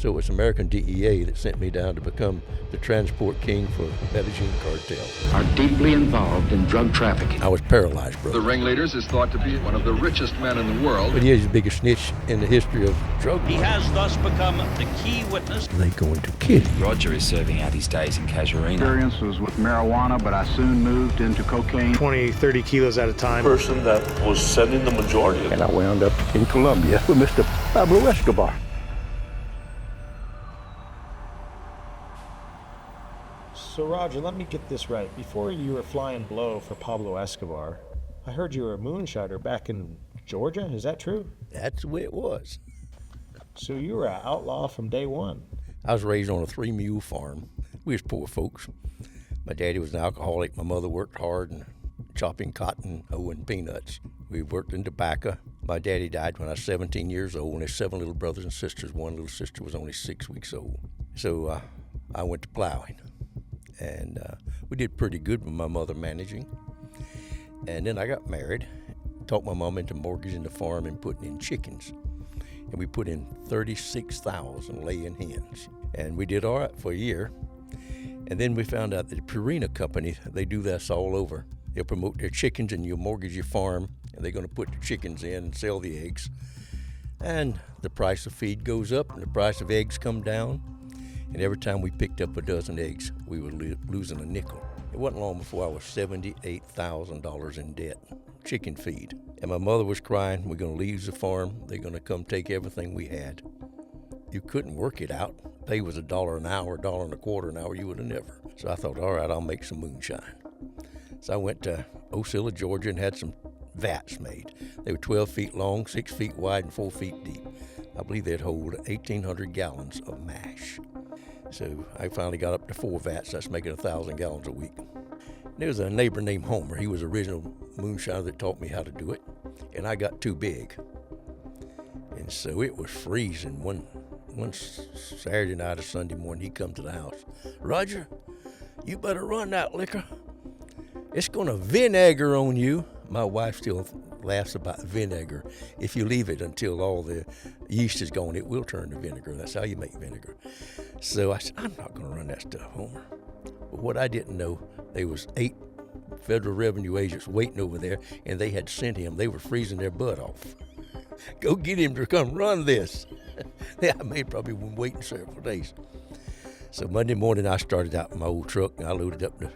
So it's American DEA that sent me down to become the transport king for Medellin cartel. Are deeply involved in drug trafficking. I was paralyzed, bro. The ringleaders is thought to be one of the richest men in the world. But he is the biggest snitch in the history of drug money. He has thus become the key witness. They going to kill you. Roger is serving out his days in Casuarina. Experience was with marijuana, but I soon moved into cocaine. 20, 30 kilos at a time. Person that was sending the majority of And I wound up in Colombia with Mr. Pablo Escobar. So Roger, let me get this right. Before you were flying blow for Pablo Escobar, I heard you were a moonshiner back in Georgia. Is that true? That's the way it was. So you were an outlaw from day one. I was raised on a 3-mule farm. We was poor folks. My daddy was an alcoholic. My mother worked hard and chopping cotton, hoeing peanuts. We worked in tobacco. My daddy died when I was 17 years old, and there's 7 little brothers and sisters. One little sister was only 6 weeks old. So I went to plowing, and we did pretty good with my mother managing. And then I got married, talked my mom into mortgaging the farm and putting in chickens. And we put in 36,000 laying hens. And we did all right for a year. And then we found out that the Purina company, they do this all over. They'll promote their chickens and you'll mortgage your farm, and they're going to put the chickens in and sell the eggs. And the price of feed goes up and the price of eggs come down. And every time we picked up a dozen eggs, we were losing a nickel. It wasn't long before I was $78,000 in debt, chicken feed. And my mother was crying, we're going to leave the farm. They're going to come take everything we had. You couldn't work it out. Pay was $1 an hour, $1.25 an hour. You would have never. So I thought, all right, I'll make some moonshine. So I went to Osceola, Georgia, and had some vats made. They were 12 feet long, 6 feet wide, and 4 feet deep. I believe they'd hold 1,800 gallons of mash. So I finally got up to 4 vats. That's making 1,000 gallons a week. There was a neighbor named Homer. He was the original moonshiner that taught me how to do it. And I got too big. And so it was freezing. One Saturday night or Sunday morning, he come to the house. Roger, you better run that liquor. It's going to vinegar on you. My wife still laughs about vinegar. If you leave it until all the yeast is gone, it will turn to vinegar. That's how you make vinegar. So I said, I'm not going to run that stuff, Homer. But what I didn't know, there was 8 federal revenue agents waiting over there, and they had sent him. They were freezing their butt off. Go get him to come run this. I may probably been waiting several days. So Monday morning, I started out in my old truck, and I loaded up the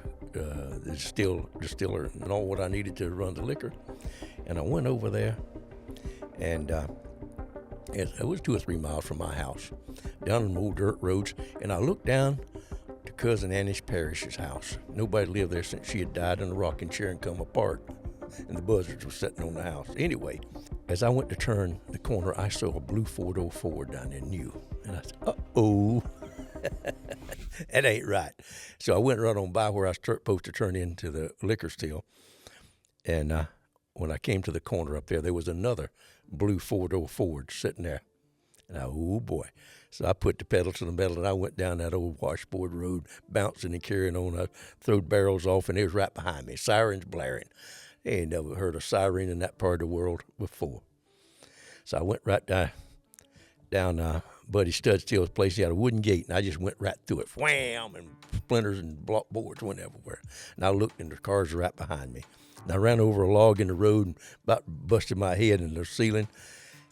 distiller and all what I needed to run the liquor. And I went over there, and it was 2 or 3 miles from my house, down on the old dirt roads, and I looked down to Cousin Annie's Parrish's house. Nobody lived there since she had died in a rocking chair and come apart, and the buzzards were sitting on the house. Anyway, as I went to turn the corner, I saw a blue 4-door Ford down there, new, and I said, uh-oh. That ain't right. So I went right on by where I was supposed to turn into the liquor still. And when I came to the corner up there, there was another blue 4-door Ford sitting there. And oh boy. So I put the pedal to the metal and I went down that old washboard road, bouncing and carrying on. I throwed barrels off and it was right behind me, sirens blaring. I ain't never heard a siren in that part of the world before. So I went right down Buddy Studstill's place. He had a wooden gate, and I just went right through it. Wham! And splinters and block boards went everywhere. And I looked, and the cars were right behind me. And I ran over a log in the road and about busted my head in the ceiling.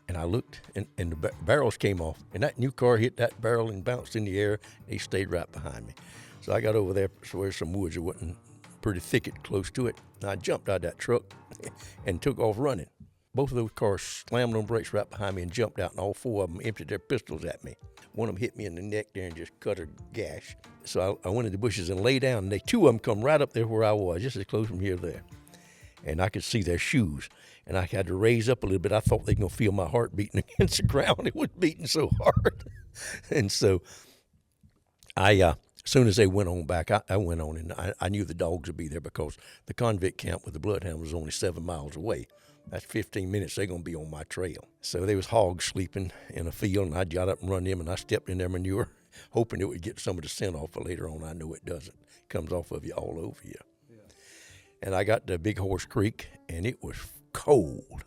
And I looked, and the barrels came off. And that new car hit that barrel and bounced in the air, and he stayed right behind me. So I got over there where some woods that wasn't pretty thicket close to it. And I jumped out of that truck and took off running. Both of those cars slammed on brakes right behind me and jumped out, and all 4 of them emptied their pistols at me. One of them hit me in the neck there and just cut a gash. So I went in the bushes and lay down, and 2 of them come right up there where I was, just as close from here to there. And I could see their shoes, and I had to raise up a little bit. I thought they were going to feel my heart beating against the ground. It was beating so hard. And so as soon as they went on back, I went on, and I knew the dogs would be there because the convict camp with the bloodhound was only 7 miles away. That's 15 minutes, they're going to be on my trail. So there was hogs sleeping in a field, and I got up and run them, and I stepped in their manure, hoping it would get some of the scent off, but later on I know it doesn't. It comes off of you all over you. Yeah. And I got to Big Horse Creek, and it was cold.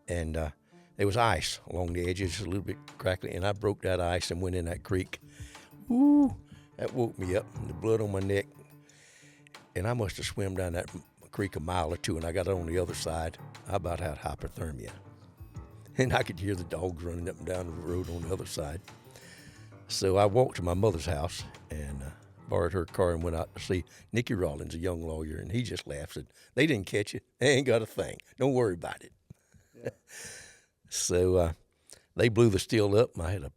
And there was ice along the edges, a little bit crackly, and I broke that ice and went in that creek. Ooh, that woke me up, and the blood on my neck. And I must have swam down that creek a mile or two, and I got on the other side. I about had hypothermia. And I could hear the dogs running up and down the road on the other side. So I walked to my mother's house and borrowed her car and went out to see Nicky Rollins, a young lawyer, and he just laughed and said, "They didn't catch you. They ain't got a thing. Don't worry about it." Yeah. So they blew the steel up, and I had a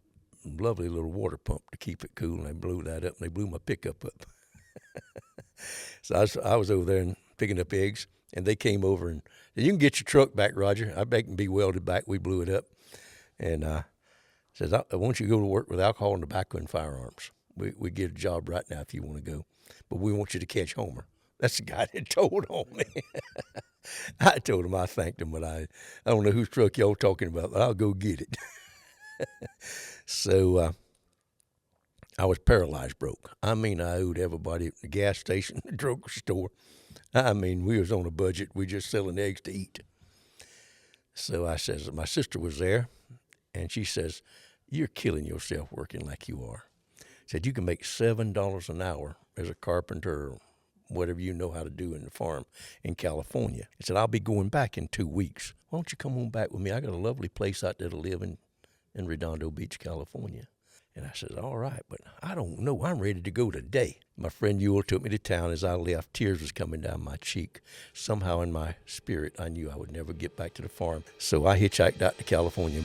lovely little water pump to keep it cool, and they blew that up, and they blew my pickup up. So I was over there and picking up eggs, and they came over and said, "You can get your truck back, Roger. I bet it can be welded back." We blew it up. And says, "I want you to go to work with alcohol and tobacco and firearms. We get a job right now if you want to go. But we want you to catch Homer." That's the guy that told on me. I told him I thanked him, but I don't know whose truck y'all talking about, but I'll go get it. So I was paralyzed broke. I mean, I owed everybody at the gas station, the drugstore. I mean, we was on a budget. We just selling eggs to eat. So I says, my sister was there, and she says, "You're killing yourself working like you are." Said, "You can make $7 an hour as a carpenter or whatever you know how to do in the farm in California." He said, "I'll be going back in 2 weeks. Why don't you come on back with me? I got a lovely place out there to live in Redondo Beach, California." And I said, "All right, but I don't know. I'm ready to go today." My friend Ewell took me to town. As I left, tears was coming down my cheek. Somehow in my spirit, I knew I would never get back to the farm. So I hitchhiked out to California.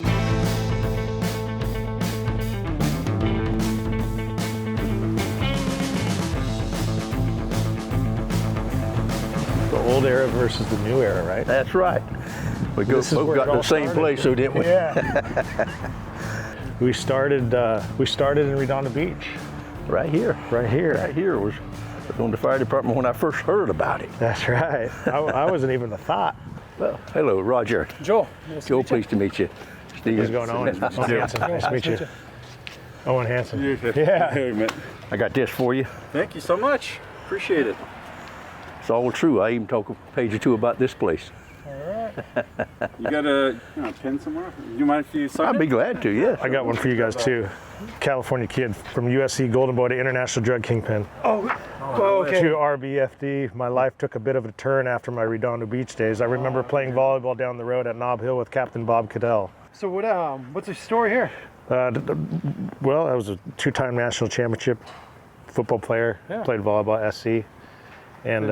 The old era versus the new era, right? That's right. We both got to the same place, so didn't we? Yeah. We started in Redondo Beach. Right here. Right here. Right here was on the fire department when I first heard about it. That's right. I wasn't even a thought. Well, hello, Roger. Joel. Joel, pleased to meet you. Steve. How's it going, Owen? Owen Hansen. Nice to meet you. Owen Hansen. Yeah. I got this for you. Thank you so much. Appreciate it. It's all true. I even talk a page or two about this place. You got a pen somewhere? Do you mind if you sign I'd be glad to, yes. I got one for you guys too. California kid from USC Golden Boy to International Drug Kingpin. Oh, okay. To RBFD. My life took a bit of a turn after my Redondo Beach days. I remember playing volleyball down the road at Nob Hill with Captain Bob Cadell. So what's the story here? Well, I was a two-time national championship football player. Yeah. Played volleyball at SC. And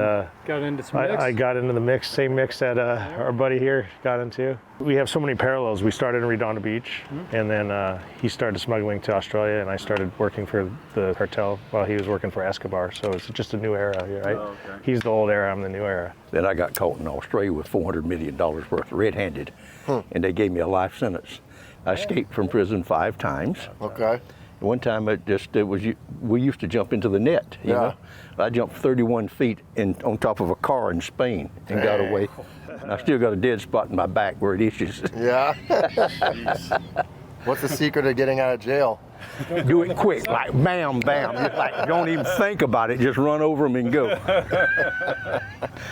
got into some mix? I got into the mix, same mix that our buddy here got into. We have so many parallels. We started in Redondo Beach, and then he started smuggling to Australia, and I started working for the cartel while he was working for Escobar. So it's just a new era, right? Oh, okay. He's the old era, I'm the new era. Then I got caught in Australia with $400 million worth red-handed, and they gave me a life sentence. I escaped from prison 5 times. Okay. One time we used to jump into the net, you know. I jumped 31 feet on top of a car in Spain and got away. And I still got a dead spot in my back where it itches. Yeah. What's the secret of getting out of jail? Do it quick, like bam, bam. Just like don't even think about it, just run over them and go.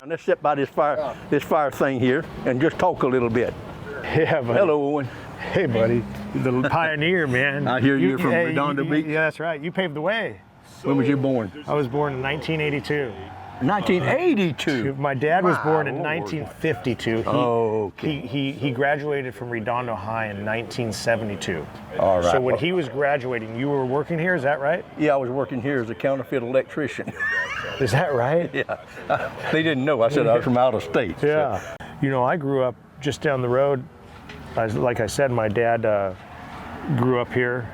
And let's sit by this fire thing here and just talk a little bit. Yeah, buddy. Hello, Owen. Hey, buddy. The pioneer, man. I hear you're from Redondo Beach. Yeah, that's right. You paved the way. When was you born? I was born in 1982. 1982. My dad was born in 1952. He graduated from Redondo High in 1972. All right. So when he was graduating, you were working here, is that right? Yeah, I was working here as a counterfeit electrician. Is that right? Yeah. They didn't know. I said I was from out of state. Yeah. So. You know, I grew up just down the road. Like I said, my dad grew up here.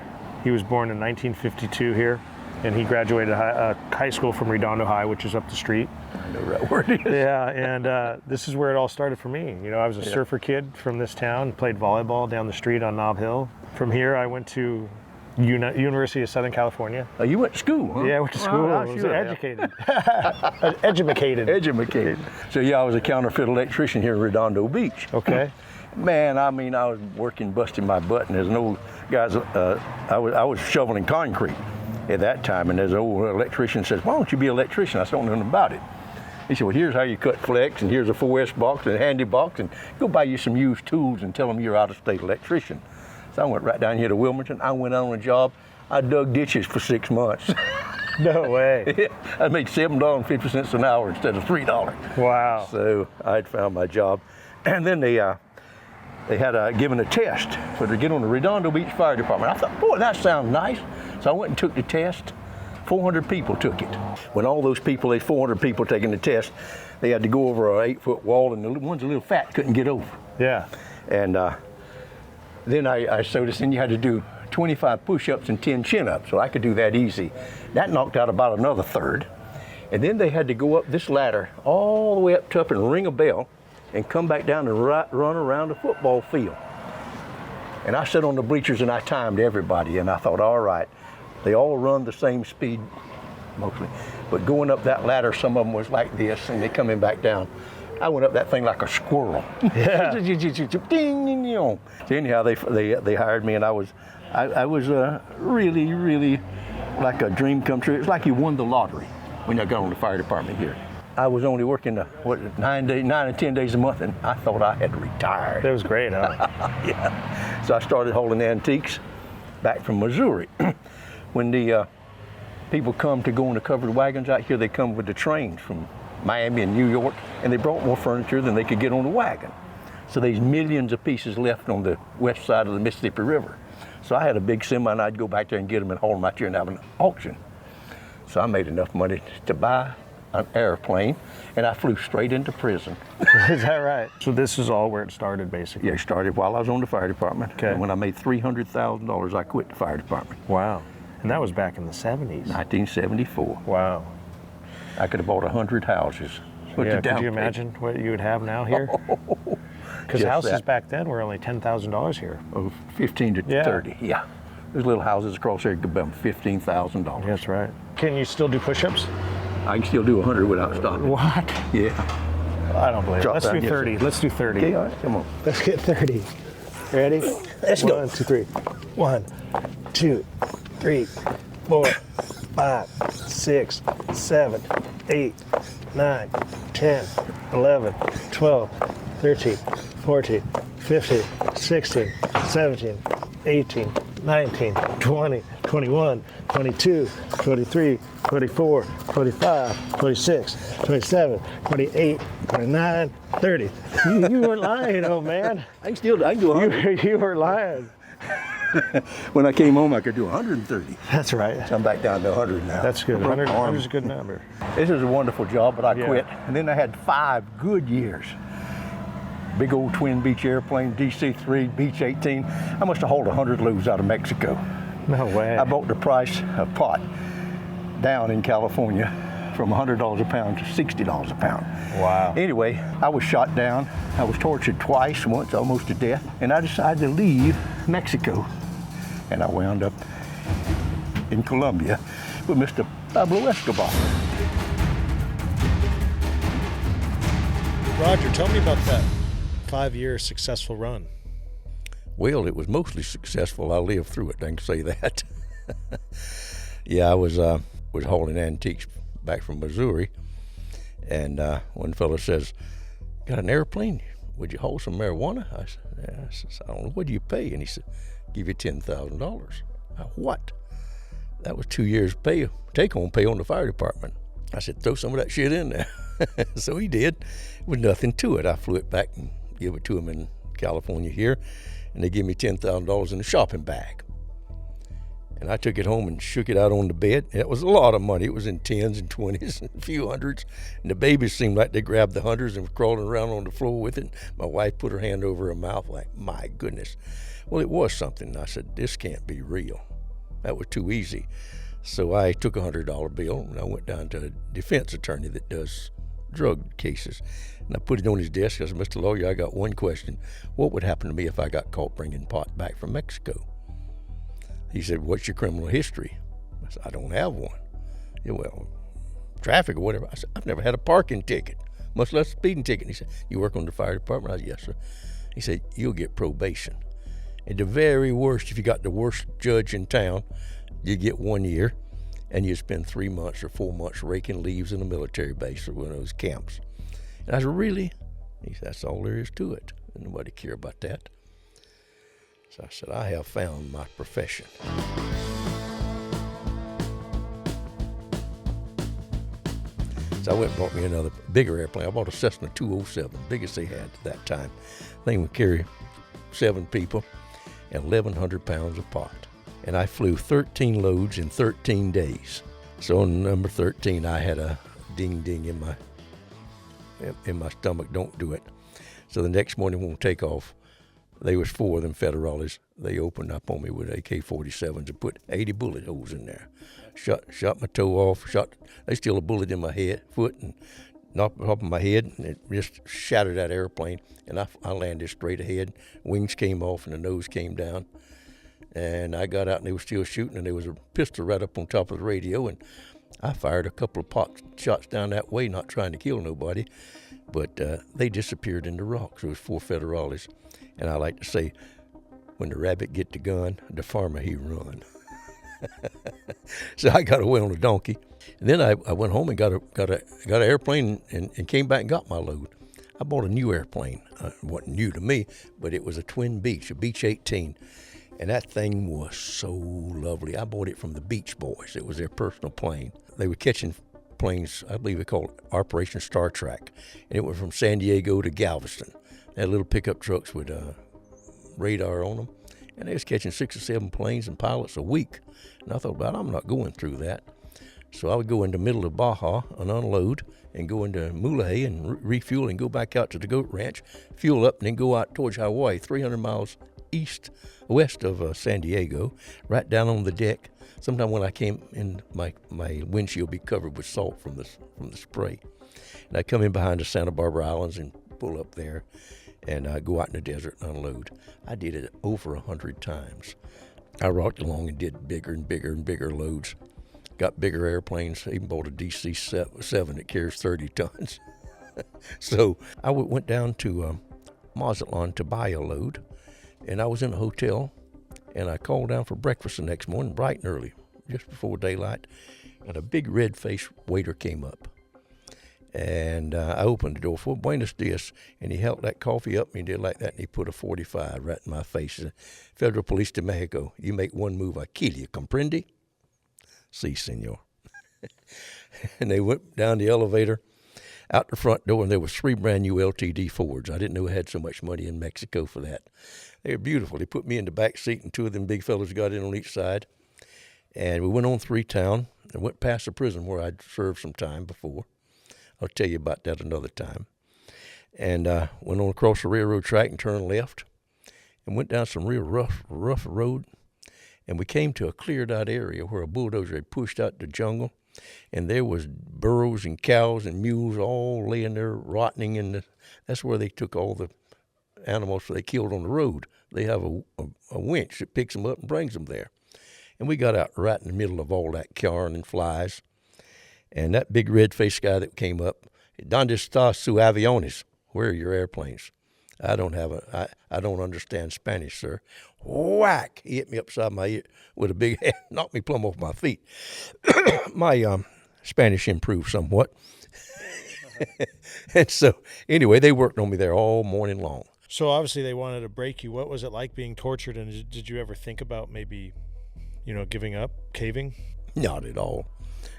He was born in 1952 here, and he graduated high school from Redondo High, which is up the street. I know right where it is. Yeah, and this is where it all started for me. You know, I was a surfer kid from this town, played volleyball down the street on Nob Hill. From here, I went to University of Southern California. Oh, you went to school, huh? Yeah, I went to school. I was educated. Educated. So yeah, I was a counterfeit electrician here in Redondo Beach. Okay. Man, I mean, I was working, busting my butt, and there's an old guys. I was shoveling concrete at that time, and there's an old electrician says, "Why don't you be an electrician?" I said, "I don't know nothing about it." He said, well, here's how you cut flex, and here's a 4S box and a handy box, and go buy you some used tools and tell them you're out-of-state electrician. So I went right down here to Wilmington. I went on a job. I dug ditches for 6 months. No way. I made $7.50 an hour instead of $3. Wow. So I had found my job. And then they had given a test for to get on the Redondo Beach Fire Department. I thought, boy, that sounds nice. So I went and took the test. 400 people took it. When all those people, those 400 people taking the test, they had to go over an 8-foot wall, and the ones a little fat couldn't get over. Yeah. And then I noticed then you had to do 25 push-ups and 10 chin-ups, so I could do that easy. That knocked out about another third. And then they had to go up this ladder all the way up top and ring a bell and come back down and run around the football field. And I sat on the bleachers and I timed everybody, and I thought, all right, they all run the same speed, mostly. But going up that ladder, some of them was like this, and they coming back down. I went up that thing like a squirrel. Yeah. So anyhow, they hired me, and I was really, really like a dream come true. It's like you won the lottery when I got on the fire department here. I was only working 9 or 10 days a month, and I thought I had retired. That was great, huh? Yeah. So I started hauling antiques back from Missouri. When the people come to go in the covered wagons out here, they come with the trains from Miami and New York, and they brought more furniture than they could get on the wagon. So there's millions of pieces left on the west side of the Mississippi River. So I had a big semi, and I'd go back there and get them and haul them out here and have an auction. So I made enough money to buy an airplane, and I flew straight into prison. Is that right? So this is all where it started, basically? Yeah, it started while I was on the fire department. Okay. And when I made $300,000, I quit the fire department. Wow. And that was back in the 70s? 1974. Wow. I could have bought 100 houses. Yeah, could you imagine what you would have now here? Because houses back then were only $10,000 here. Oh, 15 to 30, yeah. There's little houses across there that could buy $15,000. That's right. Can you still do push-ups? I can still do 100 without stopping. What? Yeah. I don't believe it. Let's do 30. Let's do 30. Okay, all right, come on. Let's get 30. Ready? Let's go. 1, 2, 3. 1, 2, 3, 4, 5, 6, 7, 8, 9, 10, 11, 12, 13, 14, 15, 16, 17, 18, 19, 20, 21, 22, 23, 24, 25, 26, 27, 28, 29, 30. You weren't lying, old man. I can do 100. You were lying. When I came home, I could do 130. That's right. So I'm back down to 100 now. That's good. 100 is a good number. This is a wonderful job, but I quit. And then I had 5 good years. Big old twin Beech airplane, DC-3, Beech 18. I must have hauled 100 loads out of Mexico. No way. I brought the price of pot down in California from $100 a pound to $60 a pound. Wow. Anyway, I was shot down. I was tortured twice, once almost to death. And I decided to leave Mexico. And I wound up in Colombia with Mr. Pablo Escobar. Roger, tell me about that 5-year successful run. Well, it was mostly successful. I lived through it, I can say that. Yeah, I was hauling antiques back from Missouri, and one fellow says, "Got an airplane? Would you haul some marijuana?" I said, "Yeah." I said, "I don't know. What do you pay?" And he said, "Give you $10,000. What? That was 2 years' pay, take-home pay on the fire department. I said, "Throw some of that shit in there." So he did, with nothing to it. I flew it back and gave it to him in California here, and they gave me $10,000 in a shopping bag. And I took it home and shook it out on the bed. It was a lot of money. It was in 10s and 20s and a few hundreds. And the babies seemed like they grabbed the hundreds and were crawling around on the floor with it. My wife put her hand over her mouth like, my goodness. Well, it was something. I said, this can't be real. That was too easy. So I took a $100 bill and I went down to a defense attorney that does drug cases. And I put it on his desk. I said, "Mr. Lawyer, I got one question. What would happen to me if I got caught bringing pot back from Mexico?" He said, "What's your criminal history?" I said, "I don't have one." Yeah, well, traffic or whatever. I said, "I've never had a parking ticket, much less a speeding ticket." He said, "You work on the fire department?" I said, "Yes, sir." He said, "You'll get probation. At the very worst, if you got the worst judge in town, you get 1 year. and you'd spend 3 months or 4 months raking leaves in a military base or one of those camps. And I said, really? He said, that's all there is to it. Nobody care about that. So I said, I have found my profession. So I went and bought me another bigger airplane. I bought a Cessna 207, biggest they had at that time. Thing would carry 7 people and 1,100 pounds of pot. And I flew 13 loads in 13 days. So on number 13, I had a ding ding in my stomach. Don't do it. So the next morning when we take off, there was 4 of them federales. They opened up on me with AK-47s and put 80 bullet holes in there. Shot my toe off. They still a bullet in my foot, and knocked the top of my head, and it just shattered that airplane. And I landed straight ahead. Wings came off, and the nose came down. And I got out, and they were still shooting, and there was a pistol right up on top of the radio, and I fired a couple of pot shots down that way, not trying to kill nobody, but they disappeared in the rocks. There was 4 federales, and I like to say, when the rabbit get the gun, the farmer he run. So I got away on a donkey, and then I went home and got an airplane and came back and got my load. I bought a new airplane. It wasn't new to me, but it was a twin Beech, a Beech 18. And that thing was so lovely. I bought it from the Beach Boys. It was their personal plane. They were catching planes, I believe they called it Operation Star Trek. And it went from San Diego to Galveston. They had little pickup trucks with radar on them. And they was catching 6 or 7 planes and pilots a week. And I thought, I'm not going through that. So I would go in the middle of Baja and unload and go into Muley and refuel and go back out to the goat ranch, fuel up, and then go out towards Hawaii, 300 miles west of San Diego, right down on the deck. Sometime when I came in, my windshield be covered with salt from the spray. And I come in behind the Santa Barbara Islands and pull up there and go out in the desert and unload. I did it over 100 times. I rocked along and did bigger and bigger and bigger loads. Got bigger airplanes. Even bought a DC-7 that carries 30 tons. So I went down to Mazatlan to buy a load. And I was in a hotel, and I called down for breakfast the next morning, bright and early, just before daylight, and a big red-faced waiter came up. And I opened the door for Buenos Dias, and he held that coffee up, and he did like that, and he put a 45 right in my face. He said, Federal Police de Mexico, you make one move, I kill you, comprende? Si, senor. And they went down the elevator, out the front door, and there was 3 brand new LTD Fords. I didn't know we had so much money in Mexico for that. They were beautiful. They put me in the back seat, and 2 of them big fellas got in on each side. And we went on through town and went past the prison where I'd served some time before. I'll tell you about that another time. And went on across the railroad track and turned left and went down some real rough road. And we came to a cleared out area where a bulldozer had pushed out the jungle. And there was burros and cows and mules all laying there rotting that's where they took all the animals they killed on the road. They have a winch that picks them up and brings them there. And we got out right in the middle of all that carrion and flies. And that big red-faced guy that came up, ¿Dónde está su aviones? Where are your airplanes? I don't understand Spanish, sir. Whack! He hit me upside my ear with a big hand, knocked me plumb off my feet. My Spanish improved somewhat. And so, anyway, they worked on me there all morning long. So obviously they wanted to break you. What was it like being tortured, and did you ever think about maybe, giving up, caving? Not at all.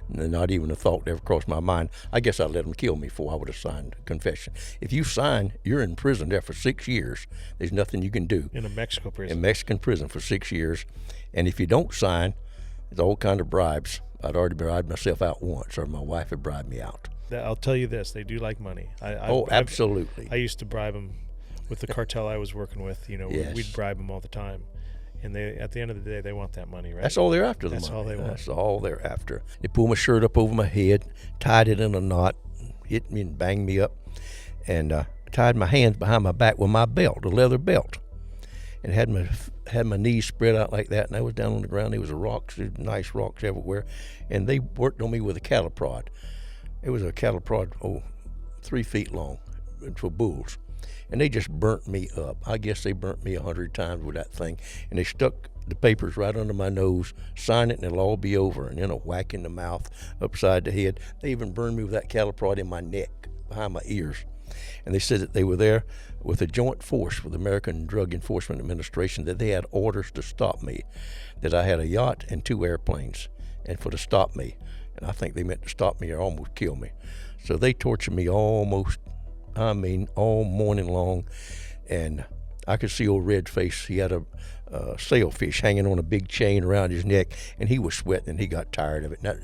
Not even a thought ever crossed my mind. I guess I'd let them kill me before I would have signed a confession. If you sign, you're in prison there for 6 years. There's nothing you can do. In a Mexico prison. In Mexican prison for 6 years. And if you don't sign, there's all kind of bribes. I'd already bribed myself out once, or my wife had bribed me out. I'll tell you this, they do like money. Absolutely. I used to bribe them with the cartel I was working with. Yes. We'd bribe them all the time. And at the end of the day, they want that money, right? That's all they're after, That's all they want. That's all they're after. They pulled my shirt up over my head, tied it in a knot, hit me and banged me up, and tied my hands behind my back with my belt, a leather belt, and had my knees spread out like that, and I was down on the ground. There was rocks, nice rocks everywhere, and they worked on me with a cattle prod. It was a cattle prod, 3 feet long, for bulls. And they just burnt me up. I guess they burnt me 100 times with that thing. And they stuck the papers right under my nose, sign it, and it'll all be over. And then a whack in the mouth, upside the head. They even burned me with that cattle prod in my neck, behind my ears. And they said that they were there with a joint force with the American Drug Enforcement Administration, that they had orders to stop me, that I had a yacht and 2 airplanes, and for to stop me. And I think they meant to stop me or almost kill me. So they tortured me all morning long. And I could see old Redface. He had a sailfish hanging on a big chain around his neck, and he was sweating, and he got tired of it. And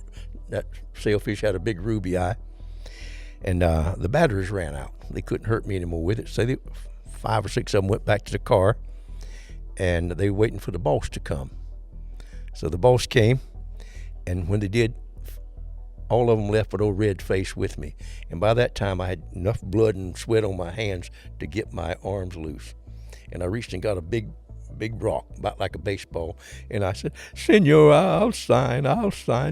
that sailfish had a big ruby eye. And the batteries ran out. They couldn't hurt me anymore with it. So 5 or 6 of them went back to the car, and they were waiting for the boss to come. So the boss came, and when they did, all of them left with old Redface with me. And by that time, I had enough blood and sweat on my hands to get my arms loose. And I reached and got a big rock, about like a baseball, and I said, "Senor, I'll sign,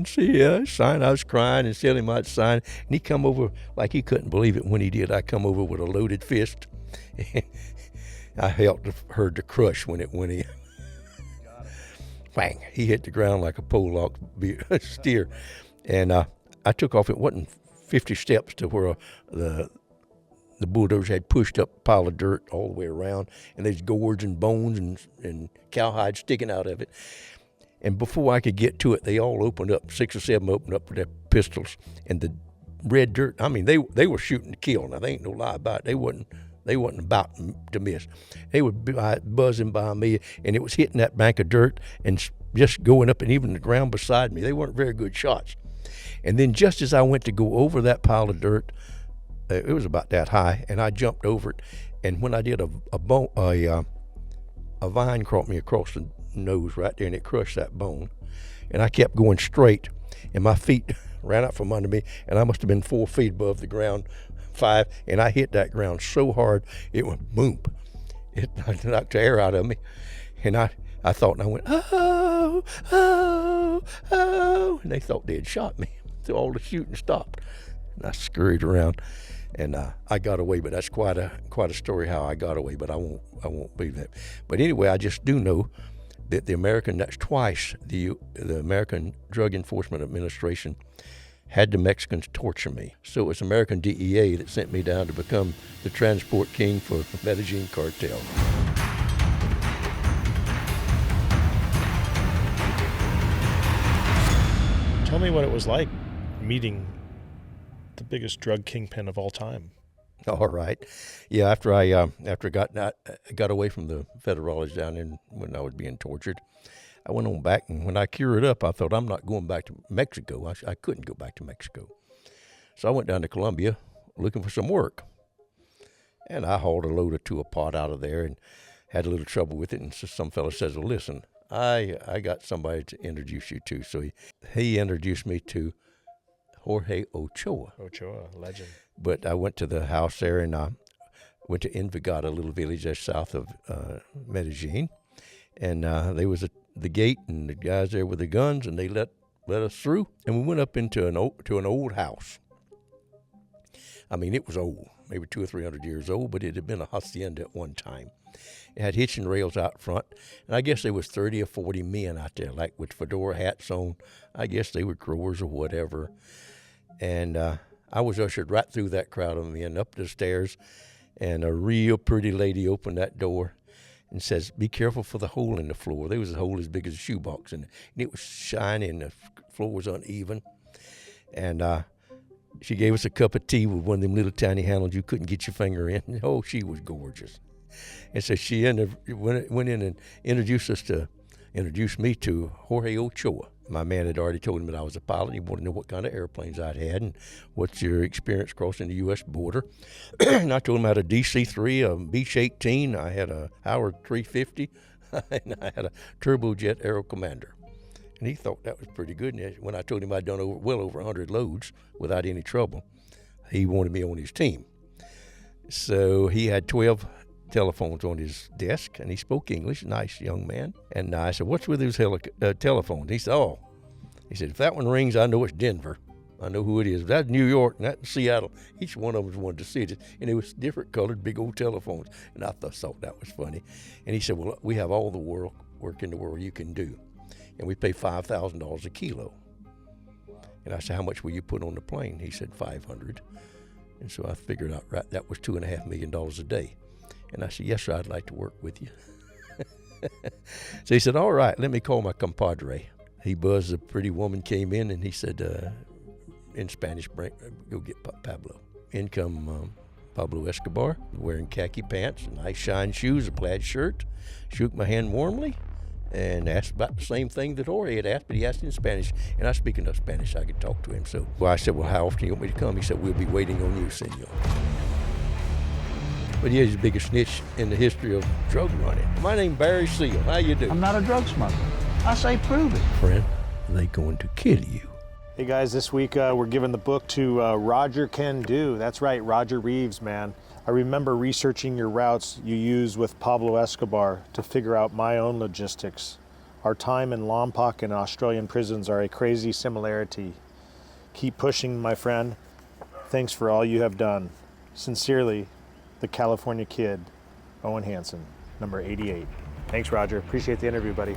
see ya, sign." I was crying and said he might sign, and he come over like he couldn't believe it when he did. I come over with a loaded fist. I heard the crush when he bang, he hit the ground like a pole-lock steer. And I took off. It wasn't 50 steps to where the bulldozers had pushed up a pile of dirt all the way around, and there's gourds and bones and cowhide sticking out of it. And before I could get to it, they all opened up. 6 or 7 opened up with their pistols, and the red dirt. I mean, they were shooting to kill. Now, there ain't no lie about it. They wasn't about to miss. They were buzzing by me, and it was hitting that bank of dirt and just going up, and even the ground beside me. They weren't very good shots. And then just as I went to go over that pile of dirt, it was about that high, and I jumped over it. And when I did, a vine caught me across the nose right there, and it crushed that bone. And I kept going straight, and my feet ran out from under me, and I must have been 4 feet above the ground, 5, and I hit that ground so hard, it went boom. It knocked the air out of me, and I thought, and I went, oh, oh, oh, and they thought they had shot me. So all the shooting stopped, and I scurried around. And I got away, but that's quite a story how I got away. But I won't believe that. But anyway, I just do know that that's twice the American Drug Enforcement Administration had the Mexicans torture me. So it was American DEA that sent me down to become the transport king for the Medellin cartel. Tell me what it was like meeting the biggest drug kingpin of all time. All right. Yeah, after I got away from the federales down in when I was being tortured, I went on back, and when I cured up, I thought, I'm not going back to Mexico. I couldn't go back to Mexico. So I went down to Colombia looking for some work. And I hauled a load of to a pot out of there and had a little trouble with it. And so some fellow says, well, listen, I got somebody to introduce you to. So he introduced me to Jorge Ochoa. Ochoa, legend. But I went to the house there, and I went to Envigado, a little village just south of Medellin. And there was the gate, and the guys there with the guns, and they let us through. And we went up into an old house. I mean, it was old, maybe 200 or 300 years old, but it had been a hacienda at one time. It had hitching rails out front, and I guess there was 30 or 40 men out there, like with fedora hats on. I guess they were growers or whatever. And I was ushered right through that crowd of men up the stairs, and a real pretty lady opened that door and says, be careful for the hole in the floor. There was a hole as big as a shoebox in it, and it was shiny, and the floor was uneven. And she gave us a cup of tea with one of them little tiny handles you couldn't get your finger in. Oh, she was gorgeous. And so she went in and introduced me to Jorge Ochoa. My man had already told him that I was a pilot. He wanted to know what kind of airplanes I'd had and what's your experience crossing the U.S. border. And I told him I had a DC-3, a Beech-18. I had a Howard 350, and I had a turbojet Aero Commander. And he thought that was pretty good. And when I told him I'd done well over 100 loads without any trouble, he wanted me on his team. So he had 12 telephones on his desk, and he spoke English, nice young man. And I said, what's with those telephones? He said, if that one rings, I know it's Denver. I know who it is. If that's New York and that's Seattle, each one of them wanted to see it. And it was different colored, big old telephones. And I thought that was funny. And he said, well, we have all the work in the world you can do. And we pay $5,000 a kilo. And I said, how much will you put on the plane? He said, 500. And so I figured out, right, that was $2.5 million a day. And I said, yes, sir, I'd like to work with you. So he said, all right, let me call my compadre. He buzzed, a pretty woman came in, and he said, in Spanish, go get Pablo. In come Pablo Escobar, wearing khaki pants, nice shine shoes, a plaid shirt, shook my hand warmly, and asked about the same thing that Jorge had asked, but he asked in Spanish, and I speak enough Spanish I could talk to him. So I said, well, how often do you want me to come? He said, we'll be waiting on you, senor. But he's the biggest snitch in the history of drug running. My name's Barry Seal. How you do? I'm not a drug smuggler. I say prove it. Friend, they going to kill you. Hey guys, this week we're giving the book to Roger Can Do. That's right, Roger Reaves, man. I remember researching your routes you used with Pablo Escobar to figure out my own logistics. Our time in Lompoc and Australian prisons are a crazy similarity. Keep pushing, my friend. Thanks for all you have done. Sincerely, the California Kid, Owen Hansen, number 88. Thanks, Roger. Appreciate the interview, buddy.